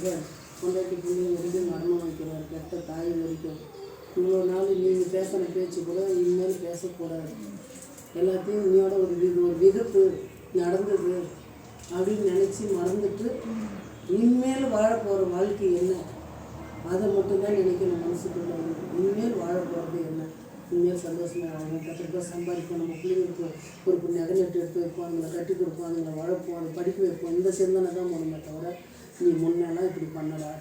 கொண்டாட்டி பிள்ளைங்க வரைக்கும் மரணம் வைக்கிறார், பெற்ற தாய் வரைக்கும். இவ்வளோ நாள் நீங்கள் பேசின பேச்சு கூட இனிமேல் பேசக்கூடாது, எல்லாத்தையும் இன்னையோட ஒரு விதப்பு நடந்தது அப்படின்னு நினச்சி மறந்துட்டு இனிமேல் வாழ போகிற வாழ்க்கை என்ன, அதை மட்டும்தான் நினைக்கணும் மனசுக்குள்ள. இனிமேல் வாழ போகிறது என்ன, இனிமேல் சந்தோஷமாக வாழணும், 10 ரூபாய் சம்பாதிப்போம், நம்ம பிள்ளைங்களுக்கு ஒரு நகை நட்டு எடுத்து வைப்போம், அதுங்களை கட்டி கொடுப்போம், அதுங்களை வளர்ப்போம், அதை படிக்க வைப்போம். இந்த சிந்தனை தான் போகணுமே தவிர நீ முன்னெல்லாம் இப்படி பண்ணடா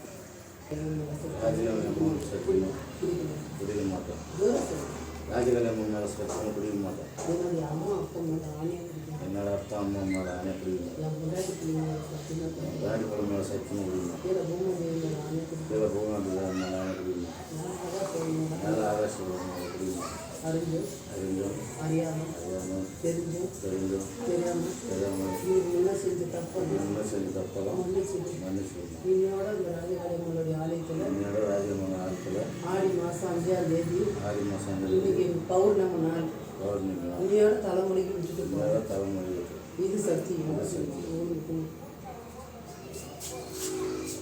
ராஜகலை முன்னாள் சத்தியம் குடிக்க மாட்டேன். என்னுடைய அம்மா அப்பா மேலே ஆணையாக பிடிக்கும், என்னோட அப்பா அம்மா மேலே ஆணையாக பிடிக்கும், என் முன்னாடி பிள்ளைங்க சத்தியமாக பிடிக்கும், ராஜகுல மேலே சத்தியம் குடிக்கணும், கீழே பூமாதேவி மேலே ஆணையாக பிடிக்கும், கீழே பூமாண்டில் மேலே ஆணையாக பிடிக்கணும், மேலே ஆகாசம் பிடிக்கணும். அறிஞ்சும் அறிஞ்சும் அறியாமல் அறியாமல் தெரிஞ்சும் தெரிஞ்சும் தெரியாமல் தெரியாமல் நீ என்ன செஞ்ச தப்பெல்லாம் என்ன செஞ்சு தப்பெல்லாம் மன்னிச்சுட்டு மன்னிச்சு இன்னையோட இந்த ராஜகாரியங்களுடைய ஆலயத்தில் என்னோட ராஜமான ஆட்களை ஆடி மாதம் 5ஆம் தேதி ஆடி மாதம் இன்னைக்கு பௌர்ணமி நாள் பௌர்ணமி இன்னையோட தலைமுறைக்கு விட்டுட்டு போகிறோம். தலைமொழி இது சத்தியம்.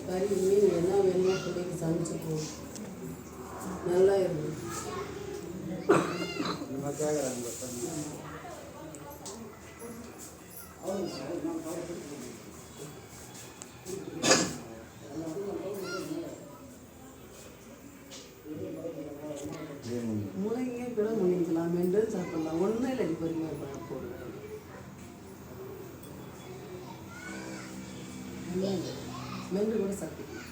கறி மீன் என்ன வேணுமோ பிள்ளைக்கு சமைச்சு போ, நல்லா இருக்கும். முளைங்க கூட முளைக்கலாம், மென்று சாப்பிடலாம், ஒன்றும் இல்லை பொறுமையாக போடுவேன். மென்று கூட சாப்பிடலாம்.